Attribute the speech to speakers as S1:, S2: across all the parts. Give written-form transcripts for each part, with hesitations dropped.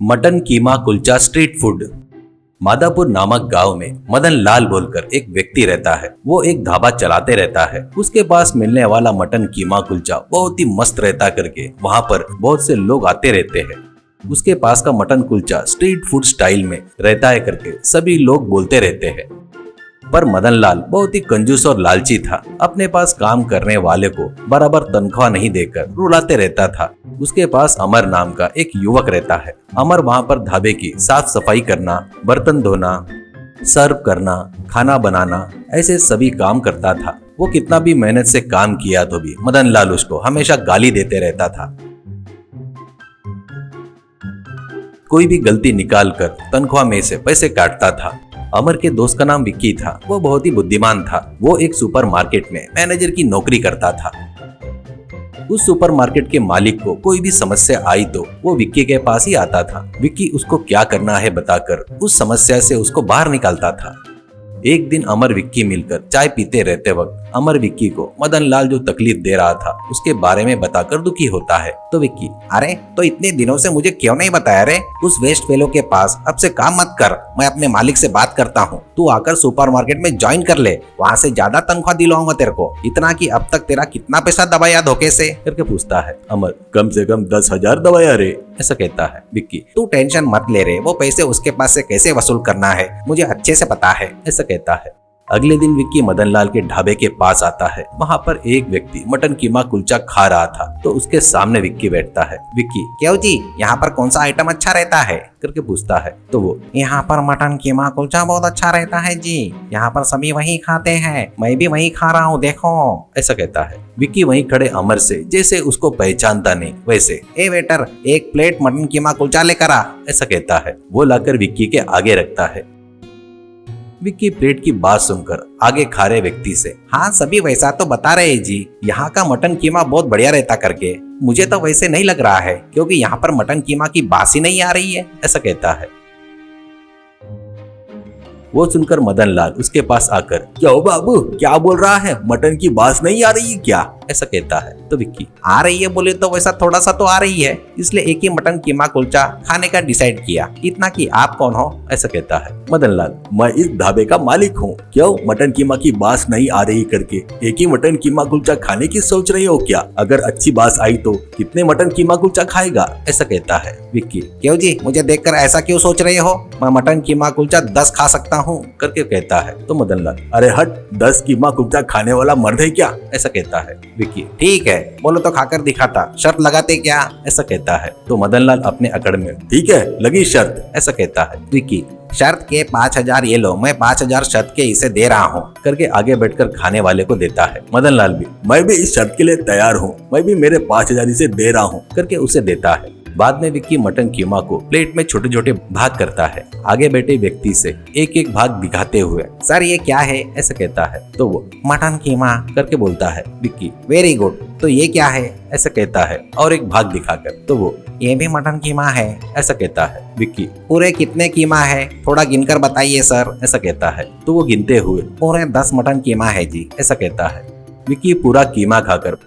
S1: Mutton कीमा kulcha street food. Madhapur नामक गांव में मदन लाल बोलकर एक व्यक्ति रहता है। वो एक ढाबा चलाते रहता है। उसके पास मिलने वाला मटन कीमा कुलचा बहुत ही मस्त रहता करके वहाँ पर बहुत से लोग आते रहते हैं। उसके पास का mutton kulcha street food style में रहता है करके सभी लोग बोलते रहते हैं। पर मदन लाल बहुत ही कंजूस और लालची था। अपने पास काम करने वाले को बराबर तनख्वाह नहीं देकर रुलाते रहता था। उसके पास अमर नाम का एक युवक रहता है। अमर वहाँ पर ढाबे की साफ सफाई करना, बर्तन धोना, सर्व करना, खाना बनाना, ऐसे सभी काम करता था। वो कितना भी मेहनत से काम किया तो भी मदन लाल उसको हमेशा गाली देते रहता था। कोई भी गलती निकाल कर तनख्वाह में से पैसे काटता था। अमर के दोस्त का नाम विक्की था। वो बहुत ही बुद्धिमान था। वो एक सुपरमार्केट में मैनेजर की नौकरी करता था। उस सुपरमार्केट के मालिक को कोई भी समस्या आई तो वो विक्की के पास ही आता था। विक्की उसको क्या करना है बताकर उस समस्या से उसको बाहर निकालता था। एक दिन अमर विक्की मिलकर चाय पीते रहते वक्त अमर विक्की को मदन लाल जो तकलीफ दे रहा था उसके बारे में बताकर दुखी होता है। तो विक्की, अरे तो इतने दिनों से मुझे क्यों नहीं बताया रे? उस वेस्ट फेलो के पास अब से काम मत कर, मैं अपने मालिक से बात करता हूँ, तू आकर सुपरमार्केट में ज्वाइन कर ले, वहाँ से ज्यादा तनख्वाह दिलाऊंगा तेरे को, इतना कि अब तक तेरा कितना पैसा दबाया धोखे से करके पूछता है। अमर, कम से कम 10,000 दबाया रे, ऐसा कहता है। विक्की, तू टेंशन मत ले रे, वो पैसे उसके पास से कैसे वसूल करना है मुझे अच्छे से पता है, ऐसा कहता है। अगले दिन विक्की मदन लाल के ढाबे के पास आता है। वहाँ पर एक व्यक्ति मटन कीमा कुलचा खा रहा था तो उसके सामने विक्की बैठता है। विक्की, क्यों जी, यहाँ पर कौन सा आइटम अच्छा रहता है करके पूछता है। तो वो, यहाँ पर मटन कीमा कुलचा बहुत अच्छा रहता है जी, यहाँ पर सभी वही खाते हैं, मैं भी वही खा रहा हूँ देखो, ऐसा कहता है। विक्की वहीं खड़े अमर से जैसे उसको पहचानता नहीं वैसे, ए वेटर, एक प्लेट मटन कीमा कुलचा लेकर आ, ऐसा कहता है। वो लाकर विक्की के आगे रखता है। विक्की प्लेट की बात सुनकर आगे खा रहे व्यक्ति से, हाँ सभी वैसा तो बता रहे जी, यहाँ का मटन कीमा बहुत बढ़िया रहता करके, मुझे तो वैसे नहीं लग रहा है क्योंकि यहाँ पर मटन कीमा की बास ही नहीं आ रही है, ऐसा कहता है। वो सुनकर मदन लाल उसके पास आकर, क्यों बाबू, क्या बोल रहा है, मटन की बास नहीं आ रही है क्या, ऐसा कहता है। तो विक्की, आ रही है बोले तो वैसा थोड़ा सा तो आ रही है, इसलिए एक ही मटन कीमा कुलचा खाने का डिसाइड किया, इतना कि आप कौन हो, ऐसा कहता है। मदन लाल, मैं इस ढाबे का मालिक हूँ, क्यों मटन कीमा की बास नहीं आ रही करके एक ही मटन कीमा कुलचा खाने की सोच रही हो क्या? अगर अच्छी बास आई तो कितने मटन कीमा कुलचा खाएगा, ऐसा कहता है। विक्की, क्यों जी, मुझे देखकर ऐसा क्यों सोच रहे हो, मैं मटन कीमा कुलचा 10 खा सकता हूँ करके कहता है। तो मदन लाल, अरे हट, 10 कीमा कुलचा खाने वाला मर्द है क्या, ऐसा कहता है। विक्की, ठीक है, बोलो तो खाकर दिखाता, शर्त लगाते क्या, ऐसा कहता है। तो मदन लाल अपने अकड़ में, ठीक है लगी शर्त, ऐसा कहता है। विक्की, शर्त के 5,000 ये लो, मैं 5,000 शर्त के इसे दे रहा हूँ करके आगे बैठकर खाने वाले को देता है। मदन लाल भी, मैं भी इस शर्त के लिए तैयार हूँ, मैं भी मेरे 5,000 इसे दे रहा हूँ करके उसे देता है। बाद में विक्की मटन कीमा को प्लेट में छोटे छोटे भाग करता है। आगे बैठे व्यक्ति से एक एक भाग दिखाते हुए, सर ये क्या है, ऐसा कहता है। तो वो, मटन कीमा करके बोलता है। विक्की, वेरी गुड, तो ये क्या है, ऐसा कहता है और एक भाग दिखाकर। तो वो, ये भी मटन कीमा है, ऐसा कहता है। विक्की, पूरे कितने कीमा है, थोड़ा गिनकर बताइए सर, ऐसा कहता है। तो वो गिनते हुए, पूरे 10 मटन कीमा है जी, ऐसा कहता है। विक्की पूरा कीमा खाकर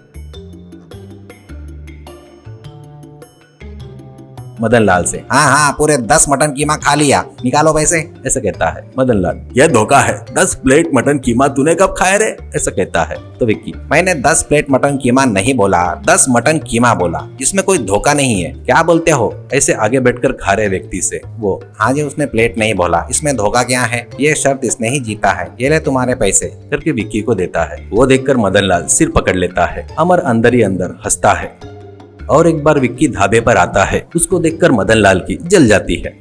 S1: मदन लाल से, हाँ हाँ पूरे 10 मटन कीमा खा लिया, निकालो पैसे, ऐसा कहता है। मदन लाल, यह धोखा है, 10 प्लेट मटन कीमा तूने कब खाया रे, ऐसा कहता है। तो विक्की, मैंने 10 प्लेट मटन कीमा नहीं बोला, 10 मटन कीमा बोला, इसमें कोई धोखा नहीं है, क्या बोलते हो, ऐसे आगे बैठकर खा रहे व्यक्ति से। वो, हाँ जी उसने प्लेट नहीं बोला, इसमें धोखा क्या है, ये शर्त इसने ही जीता है, ये ले तुम्हारे पैसे करके विक्की को देता है। वो देखकर मदन लाल सिर पकड़ लेता है। अमर अंदर ही अंदर हंसता है। और एक बार विक्की ढाबे पर आता है। उसको देखकर मदन लाल की जल जाती है।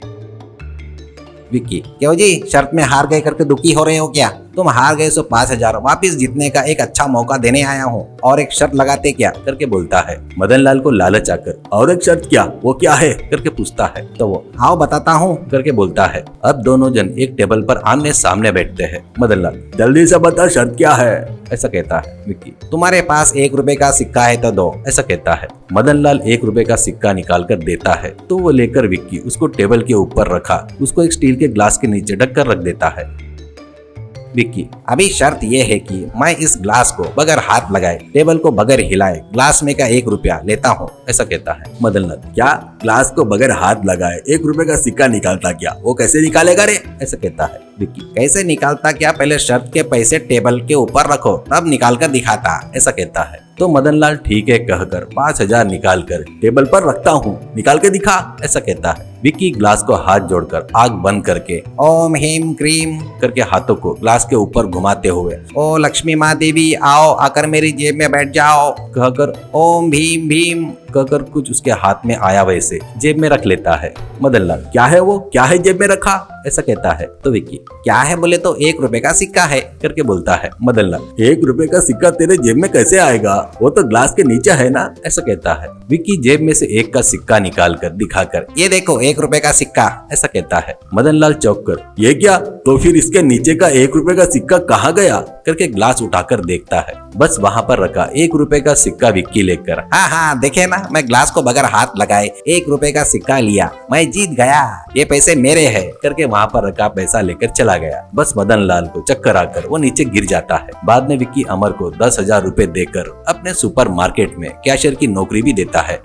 S1: विक्की, क्यों जी, शर्त में हार गए करके दुखी हो रहे हो क्या? तुम हार गए सो 5,000 वापिस जीतने का एक अच्छा मौका देने आया हूँ, और एक शर्त लगाते क्या करके बोलता है। मदन लाल को लालच आकर, और एक शर्त क्या, वो क्या है करके पूछता है। तो वो, आओ बताता हूँ करके बोलता है। अब दोनों जन एक टेबल पर आमने सामने बैठते हैं। मदन लाल, जल्दी से बता शर्त क्या है, ऐसा कहता है। विक्की, तुम्हारे पास 1 रुपए का सिक्का है तो दो, ऐसा कहता है। मदन लाल 1 रुपए का सिक्का निकाल कर देता है। तो वो लेकर विक्की उसको टेबल के ऊपर रखा, उसको एक स्टील के ग्लास के नीचे ढककर रख देता है। विक्की, अभी शर्त ये है कि मैं इस ग्लास को बगैर हाथ लगाए, टेबल को बगैर हिलाए, ग्लास में का 1 रुपया लेता हूँ, ऐसा कहता है। मदन लाल, क्या ग्लास को बगैर हाथ लगाए 1 रुपए का सिक्का निकालता क्या? वो कैसे निकालेगा रे? ऐसा कहता है। विक्की, कैसे निकालता क्या? पहले शर्त के पैसे टेबल के ऊपर रखो, तब निकाल कर दिखाता, ऐसा कहता है। तो मदन लाल ठीक है कहकर 5,000 निकाल कर टेबल पर रखता हूँ, निकाल के दिखा, ऐसा कहता है। विक्की ग्लास को हाथ जोड़कर आंख बंद करके ओम हीम क्रीम करके हाथों को ग्लास के ऊपर घुमाते हुए, ओ लक्ष्मी माँ देवी आओ, आकर मेरी जेब में बैठ जाओ कहकर ओम भीम भीम कहकर कुछ उसके हाथ में आया वैसे जेब में रख लेता है। मदन लाल, क्या है वो, क्या है जेब में रखा, ऐसा कहता है। तो विक्की, क्या है बोले तो 1 रुपए का सिक्का है करके बोलता है। मदन लाल, 1 रुपए का सिक्का तेरे जेब में कैसे आएगा? वो तो ग्लास के नीचे है ना, ऐसा कहता है। विक्की जेब में से 1 का सिक्का निकाल कर दिखाकर, ये देखो 1 रुपए का सिक्का, ऐसा कहता है। मदन लाल चौंक कर, ये क्या? तो फिर इसके नीचे का 1 रुपए का सिक्का कहाँ गया करके ग्लास उठाकर देखता है। बस वहाँ पर रखा 1 रुपए का सिक्का विक्की लेकर, हाँ हाँ देखे ना, मैं ग्लास को बगैर हाथ लगाए 1 रुपए का सिक्का लिया, मैं जीत गया, ये पैसे मेरे हैं करके वहाँ पर रखा पैसा लेकर चला गया। बस मदन लाल को चक्कर आकर वो नीचे गिर जाता है। बाद में विक्की अमर को 10,000 रुपए देकर अपने सुपर मार्केट में कैशियर की नौकरी भी देता है।